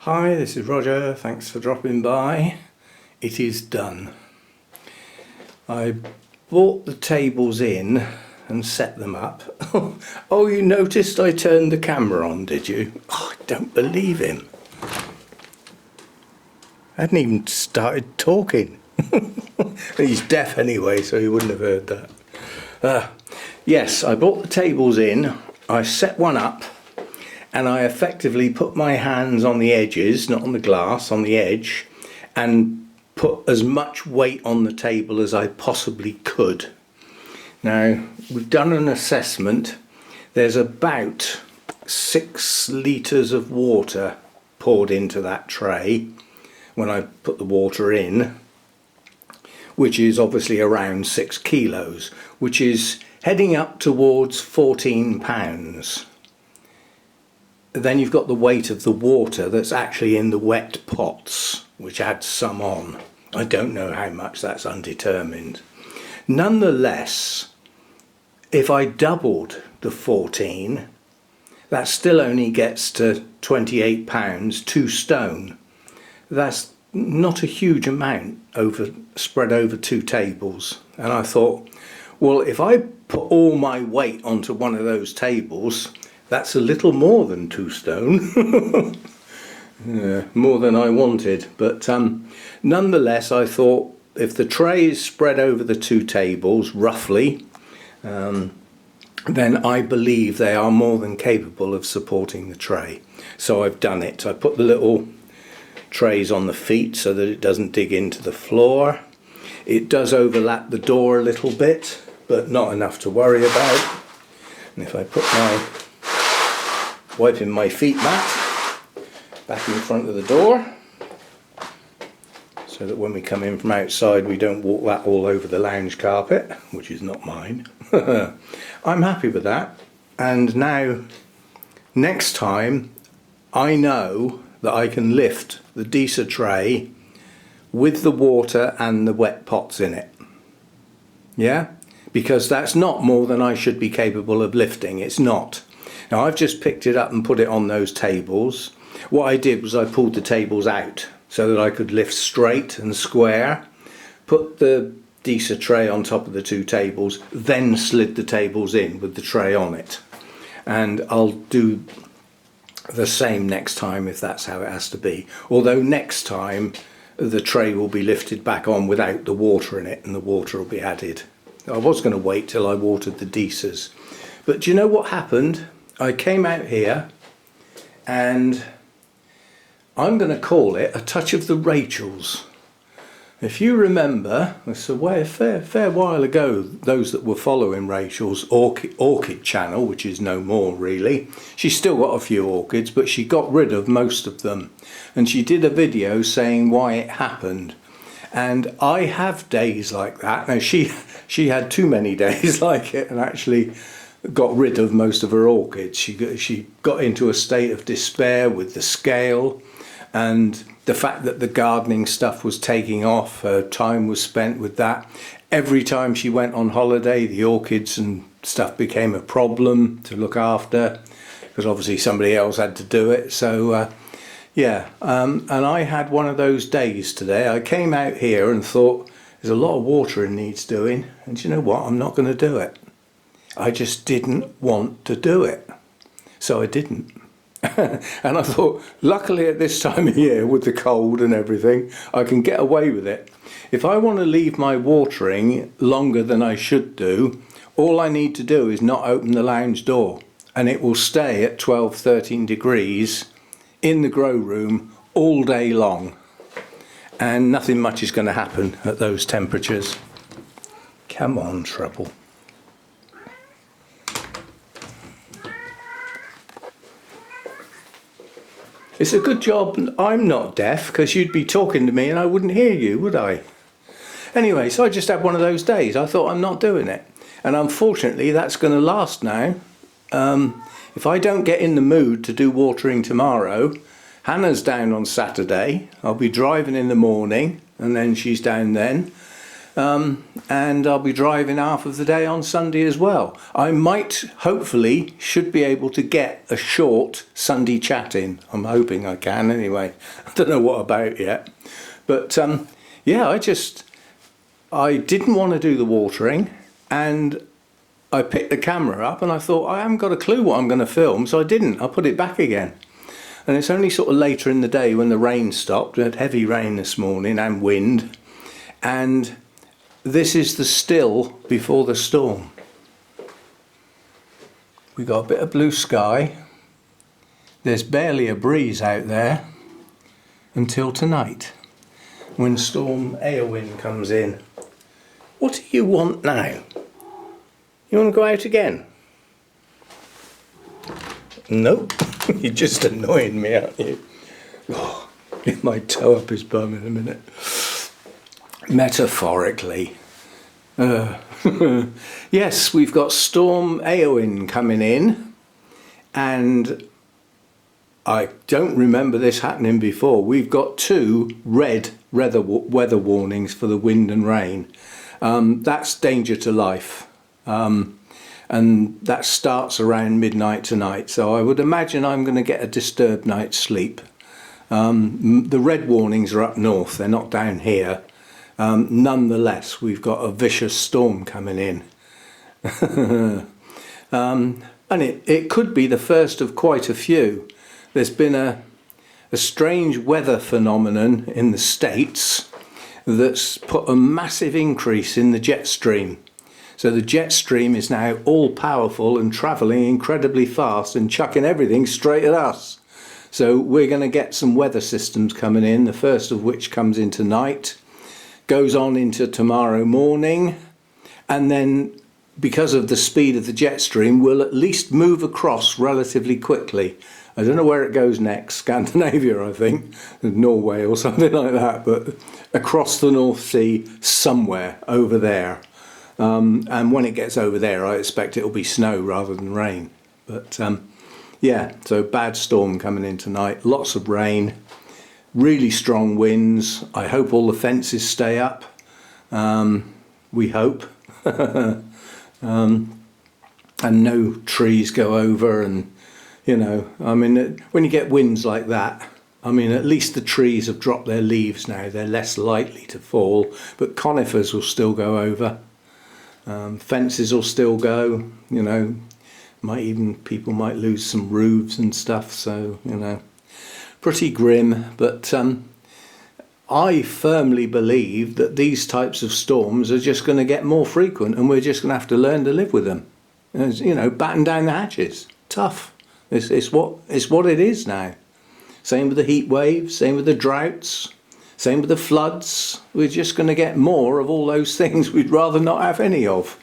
Hi, this is Roger. Thanks for dropping by. It is done. I brought the tables in and set them up. Oh, you noticed I turned the camera on, did you? Oh, I don't believe him. I hadn't even started talking. He's deaf anyway, so he wouldn't have heard that. Yes, I brought the tables in. I set one up. And I effectively put my hands on the edges, not on the glass, on the edge, and put as much weight on the table as I possibly could. Now, we've done an assessment. There's about 6 litres of water poured into that tray when I put the water in, which is obviously around 6 kilos, which is heading up towards 14 pounds. Then you've got the weight of the water that's actually in the wet pots, which adds some on. I don't know how much, that's undetermined. Nonetheless, if I doubled the 14, that still only gets to 28 pounds, 2 stone. That's not a huge amount spread over 2 tables. And I thought, well, if I put all my weight onto one of those tables, that's a little more than 2 stone. Yeah, more than I wanted. But nonetheless, I thought if the tray is spread over the 2 tables, roughly, then I believe they are more than capable of supporting the tray. So I've done it. I put the little trays on the feet so that it doesn't dig into the floor. It does overlap the door a little bit, but not enough to worry about. And if I put wiping my feet mat back in front of the door so that when we come in from outside we don't walk that all over the lounge carpet, which is not mine. I'm happy with that. And now next time I know that I can lift the Disa tray with the water and the wet pots in it. Yeah, because that's not more than I should be capable of lifting. It's not. Now I've just picked it up and put it on those tables. What I did was I pulled the tables out so that I could lift straight and square, put the Disa tray on top of the 2 tables, then slid the tables in with the tray on it. And I'll do the same next time if that's how it has to be. Although next time the tray will be lifted back on without the water in it and the water will be added. I was going to wait till I watered the Disas. But do you know what happened? I came out here and I'm going to call it a touch of the Rachels. If you remember, it's a fair while ago, those that were following Rachel's orchid channel, which is no more really. She's still got a few orchids, but she got rid of most of them. And she did a video saying why it happened. And I have days like that. Now she had too many days like it and actually got rid of most of her orchids. She got into a state of despair with the scale and the fact that the gardening stuff was taking off. Her time was spent with that. Every time she went on holiday, the orchids and stuff became a problem to look after because obviously somebody else had to do it. So yeah, and I had one of those days today. I came out here and thought there's a lot of watering needs doing, and you know what, I'm not going to do it. I just didn't want to do it, so I didn't. And I thought, luckily at this time of year with the cold and everything, I can get away with it. If I want to leave my watering longer than I should do, all I need to do is not open the lounge door and it will stay at 12-13 degrees in the grow room all day long, and nothing much is going to happen at those temperatures. Come on, trouble. It's a good job I'm not deaf, because you'd be talking to me and I wouldn't hear you, would I? Anyway, so I just had one of those days. I thought I'm not doing it. And unfortunately, that's going to last now. If I don't get in the mood to do watering tomorrow, Hannah's down on Saturday. I'll be driving in the morning and then she's down then. and I'll be driving half of the day on Sunday as well. I might, hopefully, should be able to get a short Sunday chat in. I'm hoping I can anyway. I don't know what about yet. But yeah, I didn't want to do the watering, and I picked the camera up and I thought, I haven't got a clue what I'm going to film, so I didn't. I put it back again. And it's only sort of later in the day when the rain stopped. We had heavy rain this morning and wind. And this is the still before the storm. We got a bit of blue sky. There's barely a breeze out there until tonight, when Storm Eowyn comes in. What do you want now? You want to go out again? Nope. You're just annoying me, aren't you? Oh, get my toe up his bum in a minute. Metaphorically. Yes, we've got Storm Eowyn coming in, and I don't remember this happening before. We've got 2 red weather warnings for the wind and rain. That's danger to life. And that starts around midnight tonight, so I would imagine I'm going to get a disturbed night's sleep. The red warnings are up north, they're not down here. Nonetheless, we've got a vicious storm coming in. And it could be the first of quite a few. There's been a strange weather phenomenon in the States that's put a massive increase in the jet stream. So the jet stream is now all powerful and travelling incredibly fast and chucking everything straight at us. So we're going to get some weather systems coming in, the first of which comes in tonight, goes on into tomorrow morning, and then because of the speed of the jet stream will at least move across relatively quickly. I don't know where it goes next, Scandinavia I think, Norway or something like that, but across the North Sea somewhere over there. And when it gets over there, I expect it'll be snow rather than rain. But yeah, so bad storm coming in tonight. Lots of rain, really strong winds. I hope all the fences stay up. We hope. And no trees go over. And, you know, I mean, when you get winds like that, I mean, at least the trees have dropped their leaves now. They're less likely to fall. But conifers will still go over. Fences will still go, you know, people might lose some roofs and stuff, so, you know, pretty grim. But I firmly believe that these types of storms are just going to get more frequent, and we're just going to have to learn to live with them. You know, batten down the hatches. Tough. It's what it is now. Same with the heat waves, same with the droughts. Same with the floods. We're just going to get more of all those things we'd rather not have any of.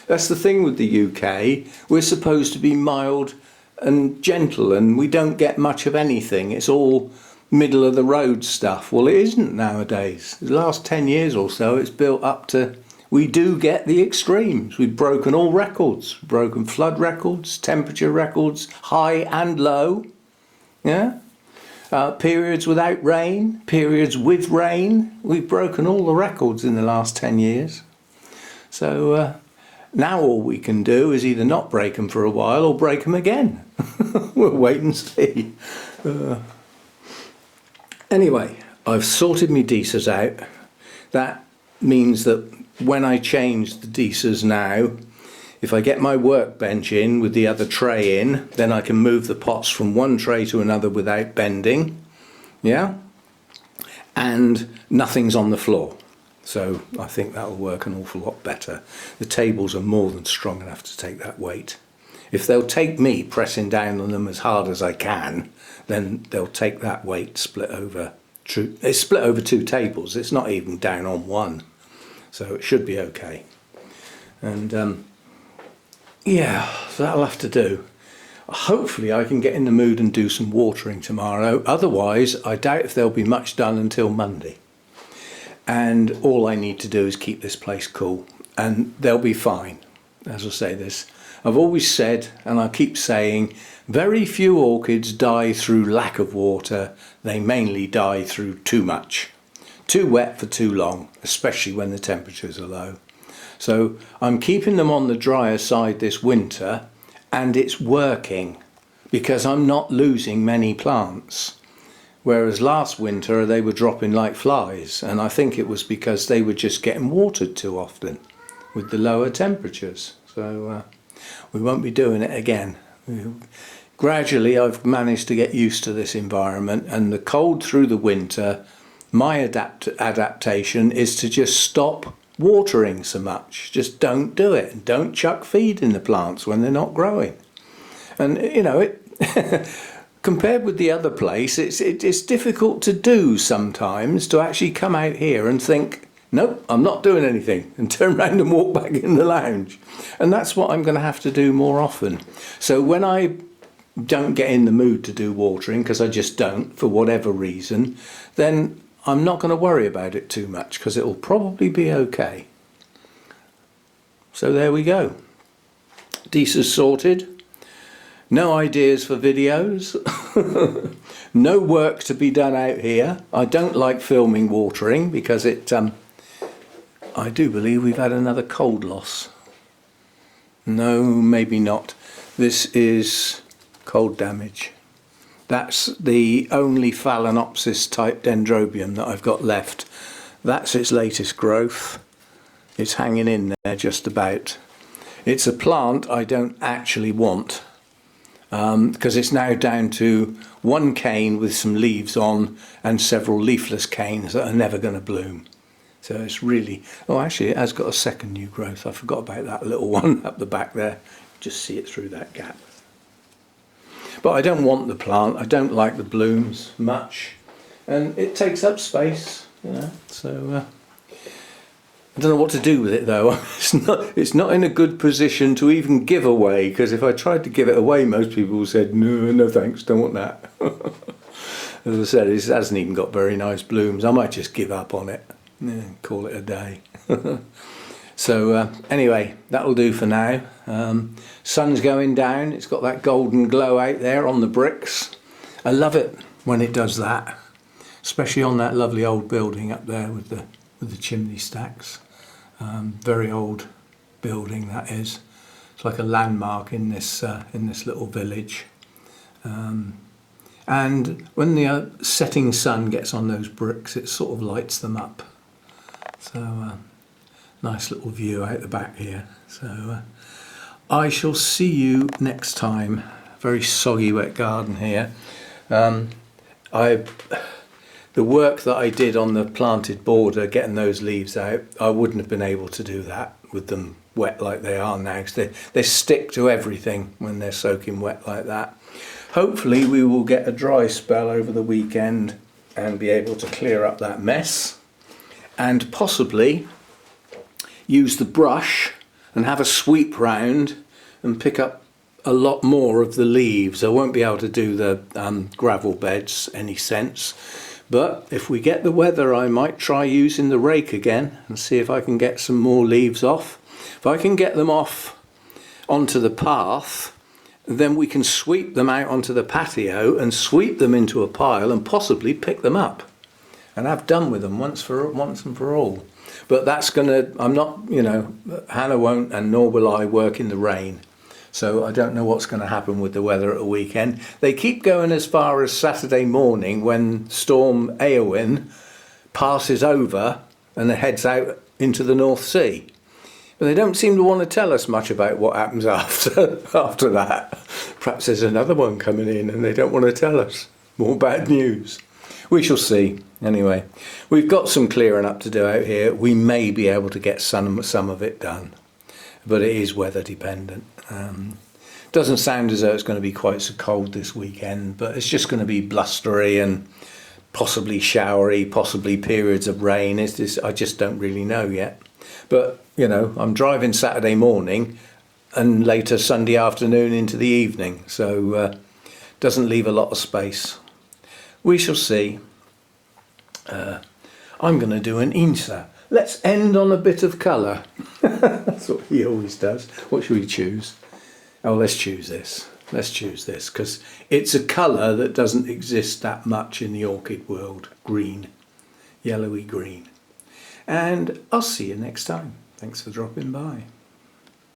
That's the thing with the UK. We're supposed to be mild and gentle, and we don't get much of anything. It's all middle of the road stuff. Well, it isn't nowadays. The last 10 years or so, it's built up to, we do get the extremes. We've broken all records. We've broken flood records, temperature records, high and low. Yeah? Periods without rain, periods with rain. We've broken all the records in the last 10 years. So now all we can do is either not break them for a while or break them again. We'll wait and see. Anyway, I've sorted my decers out. That means that when I change the decers now, if I get my workbench in with the other tray in, then I can move the pots from one tray to another without bending. Yeah? And nothing's on the floor. So I think that'll work an awful lot better. The tables are more than strong enough to take that weight. If they'll take me pressing down on them as hard as I can, then they'll take that weight split over. It's split over 2 tables. It's not even down on one. So it should be okay. And yeah, so that'll have to do. Hopefully I can get in the mood and do some watering tomorrow. Otherwise, I doubt if there'll be much done until Monday. And all I need to do is keep this place cool, and they'll be fine. As I say this, I've always said, and I keep saying, very few orchids die through lack of water. They mainly die through too much. too wet for too long, especially when the temperatures are low. So I'm keeping them on the drier side this winter, and it's working because I'm not losing many plants. Whereas last winter they were dropping like flies, and I think it was because they were just getting watered too often with the lower temperatures. So we won't be doing it again. Gradually I've managed to get used to this environment, and the cold through the winter, my adaptation is to just stop watering so much. Just don't do it, and don't chuck feed in the plants when they're not growing. And you know, it compared with the other place, it's difficult to do sometimes, to actually come out here and think, nope, I'm not doing anything, and turn around and walk back in the lounge. And that's what I'm going to have to do more often. So when I don't get in the mood to do watering, because I just don't, for whatever reason, then I'm not going to worry about it too much, because it will probably be okay. So there we go. Deesa's sorted. No ideas for videos. No work to be done out here. I don't like filming watering because it I do believe we've had another cold loss. No, maybe not. This is cold damage. That's the only Phalaenopsis type dendrobium that I've got left. That's its latest growth. It's hanging in there just about. It's a plant I don't actually want, because it's now down to one cane with some leaves on and several leafless canes that are never going to bloom. So it's really, oh actually it has got a second new growth. I forgot about that little one up the back there. Just see it through that gap. But I don't want the plant. I don't like the blooms much, and it takes up space, you know. So I don't know what to do with it though. It's not in a good position to even give away, because if I tried to give it away, most people said, no thanks, don't want that. As I said, it hasn't even got very nice blooms. I might just give up on it, call it a day. So anyway, that'll do for now. Sun's going down. It's got that golden glow out there on the bricks. I love it when it does that, especially on that lovely old building up there with the chimney stacks. Very old building that is. It's like a landmark in this little village. And when the setting sun gets on those bricks, it sort of lights them up. So nice little view out the back here. So I shall see you next time. Very soggy wet garden here. The work that I did on the planted border, getting those leaves out, I wouldn't have been able to do that with them wet like they are now, because they stick to everything when they're soaking wet like that. Hopefully we will get a dry spell over the weekend and be able to clear up that mess, and possibly use the brush and have a sweep round and pick up a lot more of the leaves. I won't be able to do the gravel beds any sense, but if we get the weather, I might try using the rake again and see if I can get some more leaves off. If I can get them off onto the path, then we can sweep them out onto the patio and sweep them into a pile and possibly pick them up and have done with them once and for all. But that's gonna, I'm not, you know, Hannah won't and nor will I work in the rain. So I don't know what's going to happen with the weather at the weekend. They keep going as far as Saturday morning, when Storm Eowyn passes over and heads out into the North Sea. But they don't seem to want to tell us much about what happens after that. Perhaps there's another one coming in and they don't want to tell us. More bad news. We shall see. Anyway, we've got some clearing up to do out here. We may be able to get some of it done, but it is weather dependent. Doesn't sound as though it's going to be quite so cold this weekend, but it's just going to be blustery and possibly showery, possibly periods of rain. I just don't really know yet. But, you know, I'm driving Saturday morning and later Sunday afternoon into the evening, so doesn't leave a lot of space. We shall see. I'm going to do an Insa. Let's end on a bit of colour. That's what he always does. What should we choose? Oh, let's choose this. Let's choose this, because it's a colour that doesn't exist that much in the orchid world. Green. yellowy green. And I'll see you next time. Thanks for dropping by.